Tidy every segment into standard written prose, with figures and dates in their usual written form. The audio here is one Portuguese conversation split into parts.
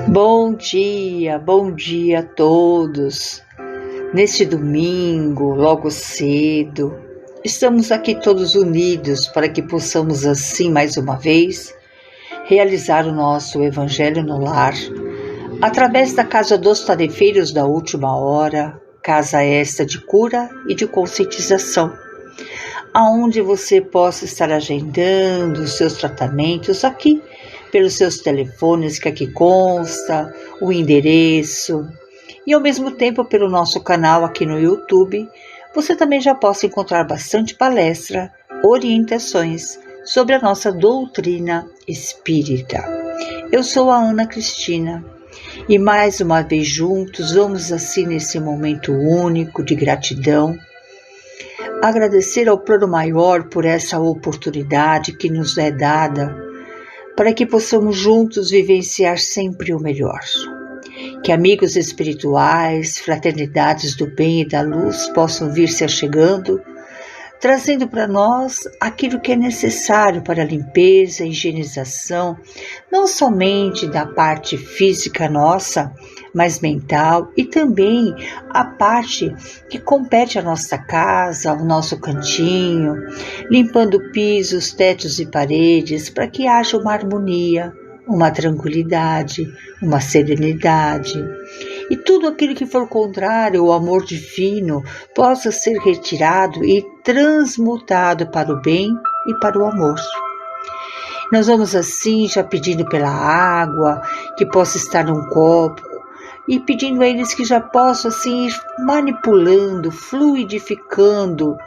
Bom dia a todos. Neste domingo, logo cedo, estamos aqui todos unidos para que possamos assim, mais uma vez, realizar o nosso Evangelho no Lar, através da Casa dos Tarefeiros da Última Hora, casa esta de cura e de conscientização, aonde você possa estar agendando os seus tratamentos aqui, pelos seus telefones que aqui consta, o endereço, e ao mesmo tempo pelo nosso canal aqui no YouTube, você também já possa encontrar bastante palestra, orientações sobre a nossa doutrina espírita. Eu sou a Ana Cristina e mais uma vez juntos vamos assim nesse momento único de gratidão, agradecer ao Plano Maior por essa oportunidade que nos é dada para que possamos juntos vivenciar sempre o melhor. Que amigos espirituais, fraternidades do bem e da luz possam vir se achegando, trazendo para nós aquilo que é necessário para a limpeza e higienização, não somente da parte física nossa, mas mental e também a parte que compete à nossa casa, ao nosso cantinho, limpando pisos, tetos e paredes, para que haja uma harmonia, uma tranquilidade, uma serenidade. E tudo aquilo que for contrário ao amor divino possa ser retirado e transmutado para o bem e para o amor. Nós vamos assim já pedindo pela água, que possa estar num copo, e pedindo a eles que já possam assim ir manipulando, fluidificando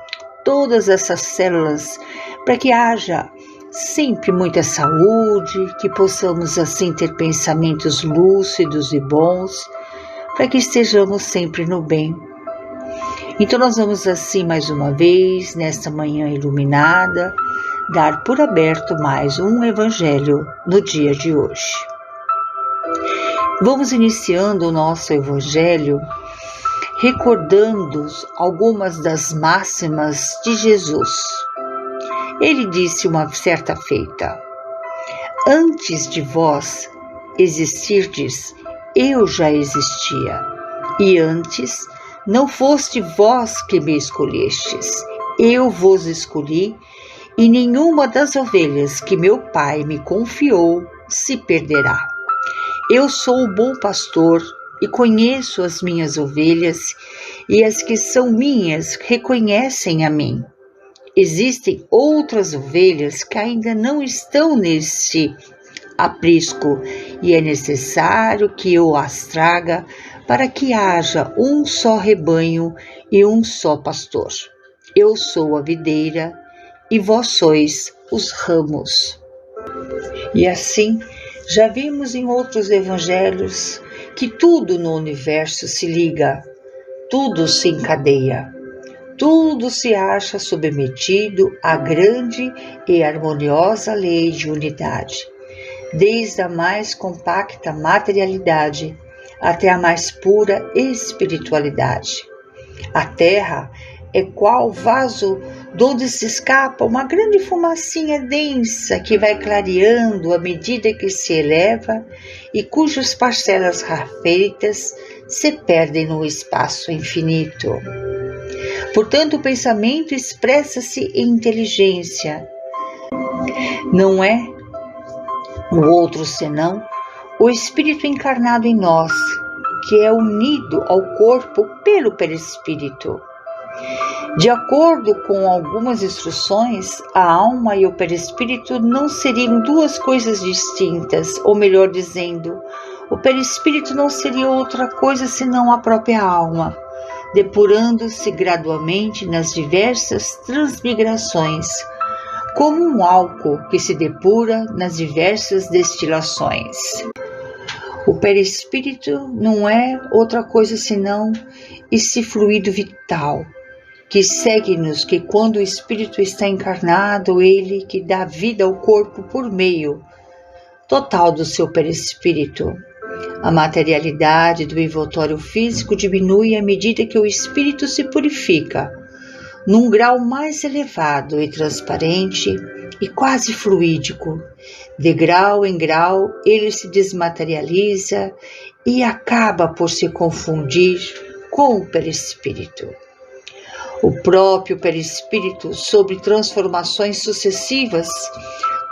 todas essas células, para que haja sempre muita saúde, que possamos assim ter pensamentos lúcidos e bons, para que estejamos sempre no bem. Então nós vamos assim mais uma vez, nesta manhã iluminada, dar por aberto mais um Evangelho no dia de hoje. Vamos iniciando o nosso Evangelho recordando algumas das máximas de Jesus. Ele disse uma certa feita: antes de vós existirdes, eu já existia, e antes não foste vós que me escolhestes, eu vos escolhi, e nenhuma das ovelhas que meu Pai me confiou se perderá. Eu sou o bom pastor e conheço as minhas ovelhas, e as que são minhas reconhecem a mim. Existem outras ovelhas que ainda não estão nesse aprisco, e é necessário que eu as traga para que haja um só rebanho e um só pastor. Eu sou a videira e vós sois os ramos. E assim, já vimos em outros evangelhos que tudo no universo se liga, tudo se encadeia, tudo se acha submetido à grande e harmoniosa lei de unidade, desde a mais compacta materialidade até a mais pura espiritualidade. A Terra é qual vaso donde se escapa uma grande fumacinha densa que vai clareando à medida que se eleva e cujas parcelas rarefeitas se perdem no espaço infinito. Portanto, o pensamento expressa-se em inteligência. Não é o outro senão o espírito encarnado em nós, que é unido ao corpo pelo perispírito. De acordo com algumas instruções, a alma e o perispírito não seriam duas coisas distintas, ou melhor dizendo, o perispírito não seria outra coisa senão a própria alma, depurando-se gradualmente nas diversas transmigrações, como um álcool que se depura nas diversas destilações. O perispírito não é outra coisa senão esse fluido vital, que segue-nos que quando o espírito está encarnado, ele que dá vida ao corpo por meio total do seu perispírito. A materialidade do envoltório físico diminui à medida que o espírito se purifica, num grau mais elevado e transparente, e quase fluídico. De grau em grau, ele se desmaterializa e acaba por se confundir com o perispírito. O próprio perispírito, sob transformações sucessivas,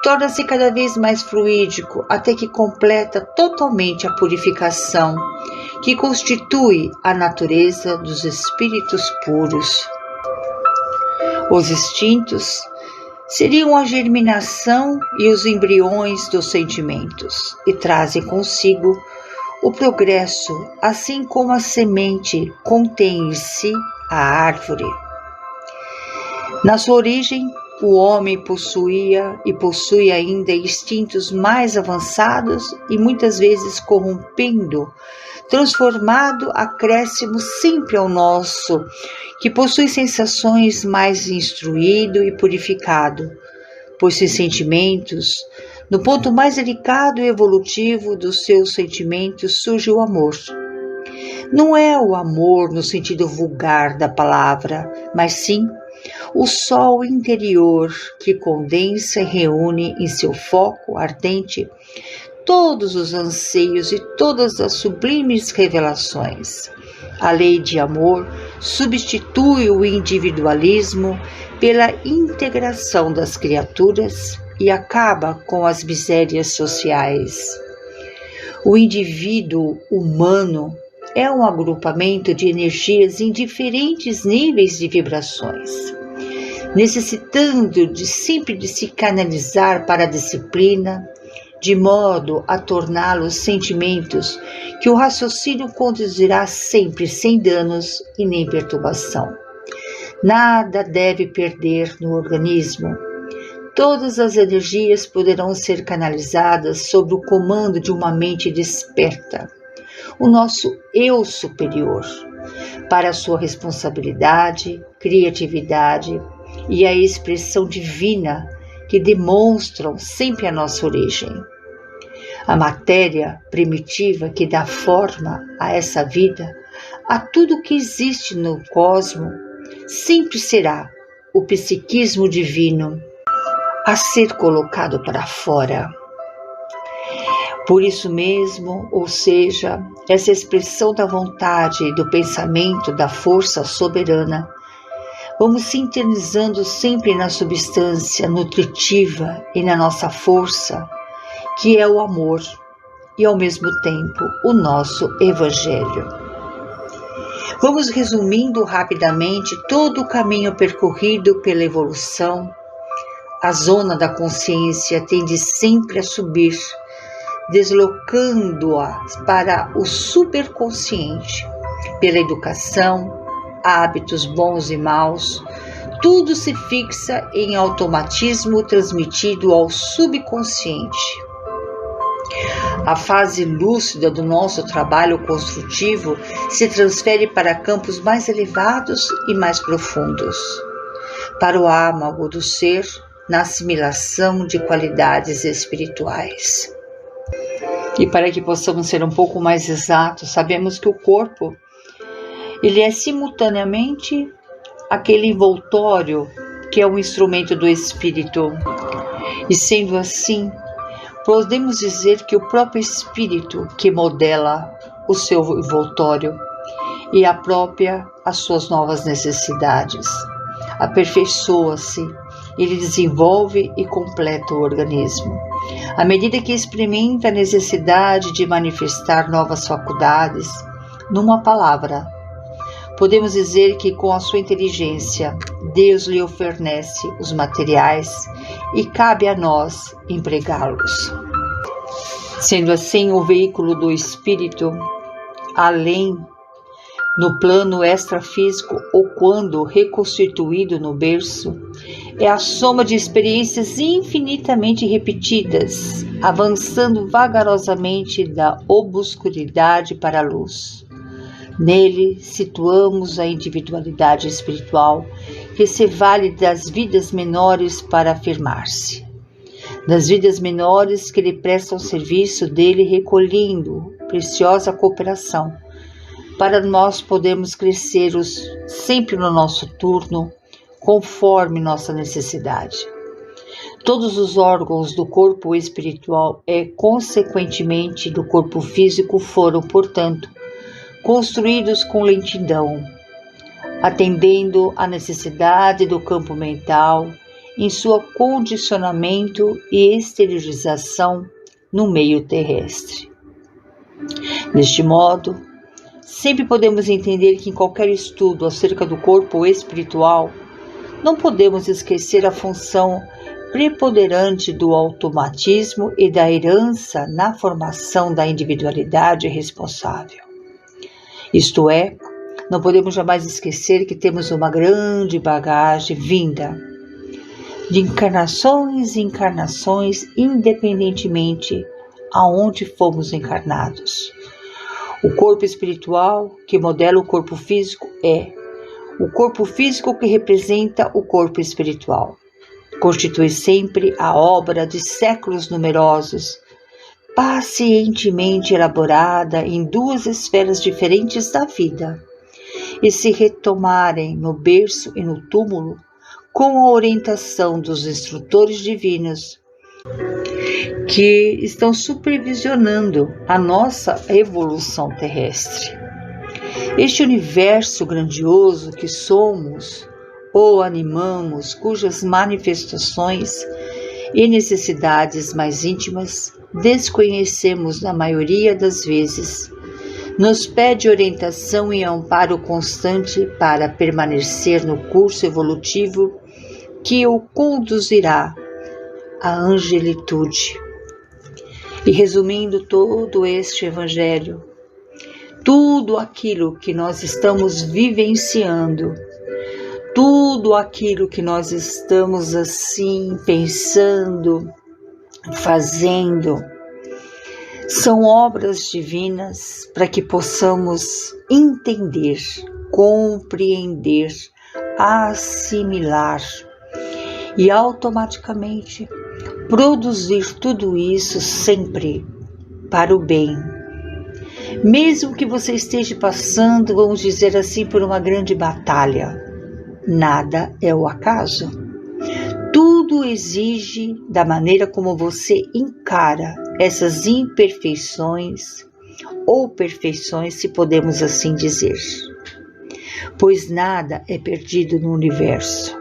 torna-se cada vez mais fluídico até que completa totalmente a purificação que constitui a natureza dos espíritos puros. Os instintos seriam a germinação e os embriões dos sentimentos e trazem consigo o progresso, assim como a semente contém em si a árvore. Na sua origem, o homem possuía e possui ainda instintos mais avançados e muitas vezes corrompendo, transformado acréscimo sempre ao nosso, que possui sensações mais instruído e purificado, pois seus sentimentos, no ponto mais delicado e evolutivo dos seus sentimentos, surge o amor. Não é o amor no sentido vulgar da palavra, mas sim o sol interior que condensa e reúne em seu foco ardente todos os anseios e todas as sublimes revelações. A lei de amor substitui o individualismo pela integração das criaturas e acaba com as misérias sociais. O indivíduo humano é um agrupamento de energias em diferentes níveis de vibrações, necessitando sempre de se canalizar para a disciplina, de modo a torná-los sentimentos que o raciocínio conduzirá sempre sem danos e nem perturbação. Nada deve perder no organismo. Todas as energias poderão ser canalizadas sob o comando de uma mente desperta, o nosso eu superior, para a sua responsabilidade, criatividade e a expressão divina que demonstram sempre a nossa origem. A matéria primitiva que dá forma a essa vida, a tudo que existe no cosmos, sempre será o psiquismo divino a ser colocado para fora. Por isso mesmo, ou seja, essa expressão da vontade, do pensamento, da força soberana, vamos sintonizando sempre na substância nutritiva e na nossa força, que é o amor e, ao mesmo tempo, o nosso Evangelho. Vamos resumindo rapidamente todo o caminho percorrido pela evolução. A zona da consciência tende sempre a subir, deslocando-a para o superconsciente, pela educação, hábitos bons e maus, tudo se fixa em automatismo transmitido ao subconsciente. A fase lúcida do nosso trabalho construtivo se transfere para campos mais elevados e mais profundos, para o âmago do ser, na assimilação de qualidades espirituais. E para que possamos ser um pouco mais exatos, sabemos que o corpo ele é simultaneamente aquele envoltório que é um instrumento do espírito. E sendo assim, podemos dizer que o próprio espírito que modela o seu envoltório e apropria as suas novas necessidades. Aperfeiçoa-se, ele desenvolve e completa o organismo. À medida que experimenta a necessidade de manifestar novas faculdades, numa palavra, podemos dizer que com a sua inteligência, Deus lhe fornece os materiais e cabe a nós empregá-los. Sendo assim, o veículo do espírito, além no plano extrafísico ou quando reconstituído no berço, é a soma de experiências infinitamente repetidas, avançando vagarosamente da obscuridade para a luz. Nele situamos a individualidade espiritual que se vale das vidas menores para afirmar-se. Das vidas menores que lhe prestam serviço dele recolhendo preciosa cooperação, para nós podermos crescer sempre no nosso turno, conforme nossa necessidade. Todos os órgãos do corpo espiritual e, consequentemente, do corpo físico foram, portanto, construídos com lentidão, atendendo à necessidade do campo mental em seu condicionamento e exteriorização no meio terrestre. Deste modo, sempre podemos entender que em qualquer estudo acerca do corpo espiritual, não podemos esquecer a função preponderante do automatismo e da herança na formação da individualidade responsável. Isto é, não podemos jamais esquecer que temos uma grande bagagem vinda de encarnações e encarnações, independentemente aonde fomos encarnados. O corpo espiritual que modela o corpo físico é o corpo físico que representa o corpo espiritual. Constitui sempre a obra de séculos numerosos, pacientemente elaborada em duas esferas diferentes da vida, e se retomarem no berço e no túmulo, com a orientação dos instrutores divinos, que estão supervisionando a nossa evolução terrestre. Este universo grandioso que somos ou animamos, cujas manifestações e necessidades mais íntimas desconhecemos na maioria das vezes, nos pede orientação e amparo constante para permanecer no curso evolutivo que o conduzirá à angelitude. E resumindo todo este evangelho, tudo aquilo que nós estamos vivenciando, tudo aquilo que nós estamos assim pensando, fazendo, são obras divinas para que possamos entender, compreender, assimilar e automaticamente produzir tudo isso sempre para o bem. Mesmo que você esteja passando, vamos dizer assim, por uma grande batalha, nada é o acaso. Tudo exige da maneira como você encara essas imperfeições ou perfeições, se podemos assim dizer. Pois nada é perdido no universo.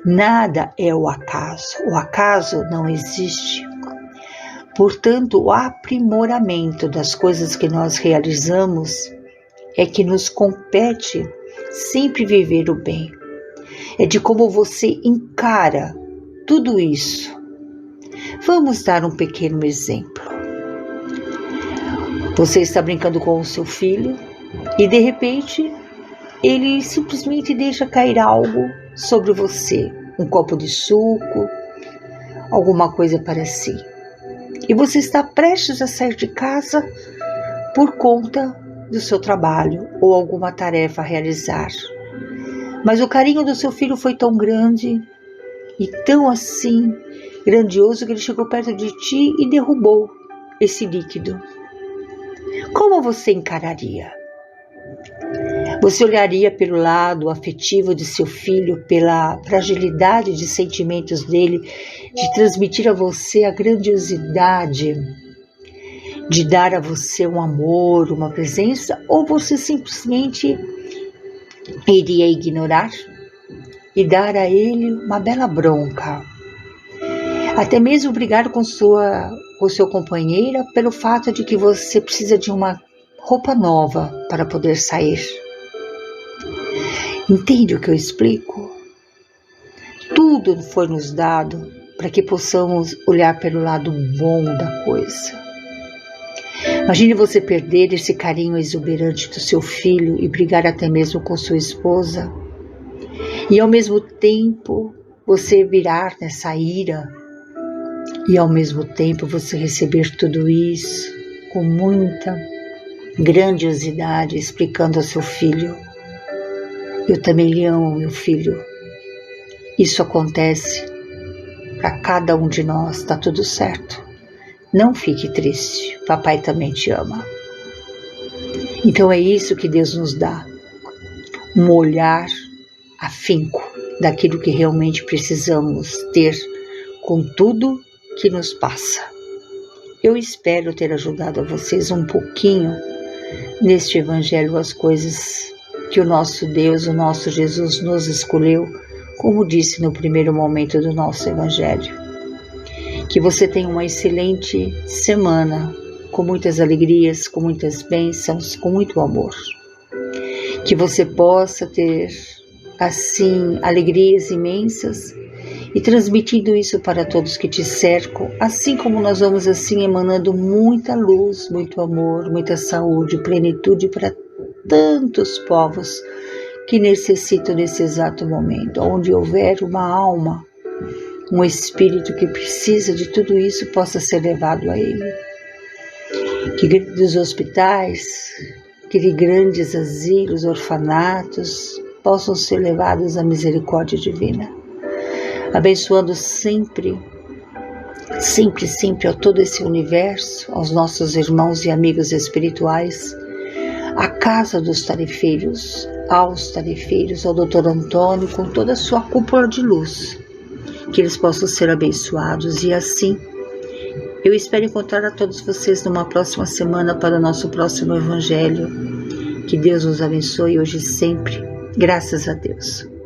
Nada é o acaso. O acaso não existe. Portanto, o aprimoramento das coisas que nós realizamos é que nos compete sempre viver o bem. É de como você encara tudo isso. Vamos dar um pequeno exemplo. Você está brincando com o seu filho e de repente ele simplesmente deixa cair algo sobre você, um copo de suco, alguma coisa para si. E você está prestes a sair de casa por conta do seu trabalho ou alguma tarefa a realizar. Mas o carinho do seu filho foi tão grande e tão assim grandioso que ele chegou perto de ti e derrubou esse líquido. Como você encararia? Você olharia pelo lado afetivo de seu filho, pela fragilidade de sentimentos dele, de transmitir a você a grandiosidade, de dar a você um amor, uma presença, ou você simplesmente iria ignorar e dar a ele uma bela bronca? Até mesmo brigar com seu companheiro pelo fato de que você precisa de uma roupa nova para poder sair. Entende o que eu explico? Tudo foi nos dado para que possamos olhar pelo lado bom da coisa. Imagine você perder esse carinho exuberante do seu filho e brigar até mesmo com sua esposa. E ao mesmo tempo você virar nessa ira. E ao mesmo tempo você receber tudo isso com muita grandiosidade, explicando ao seu filho: eu também lhe amo, meu filho. Isso acontece para cada um de nós, tá tudo certo. Não fique triste, papai também te ama. Então é isso que Deus nos dá, um olhar afinco daquilo que realmente precisamos ter com tudo que nos passa. Eu espero ter ajudado a vocês um pouquinho neste Evangelho, as coisas que o nosso Deus, o nosso Jesus nos escolheu, como disse no primeiro momento do nosso Evangelho. Que você tenha uma excelente semana, com muitas alegrias, com muitas bênçãos, com muito amor. Que você possa ter, assim, alegrias imensas e transmitindo isso para todos que te cercam, assim como nós vamos assim emanando muita luz, muito amor, muita saúde, plenitude para tantos povos que necessitam nesse exato momento. Onde houver uma alma, um espírito que precisa de tudo isso, possa ser levado a ele. Que dos hospitais, que de grandes asilos, orfanatos, possam ser levados à misericórdia divina. Abençoando sempre, sempre, sempre a todo esse universo, aos nossos irmãos e amigos espirituais, a casa dos tarefeiros, aos tarefeiros, ao Dr. Antônio, com toda a sua cúpula de luz, que eles possam ser abençoados. E assim, eu espero encontrar a todos vocês numa próxima semana para o nosso próximo Evangelho. Que Deus nos abençoe hoje e sempre. Graças a Deus.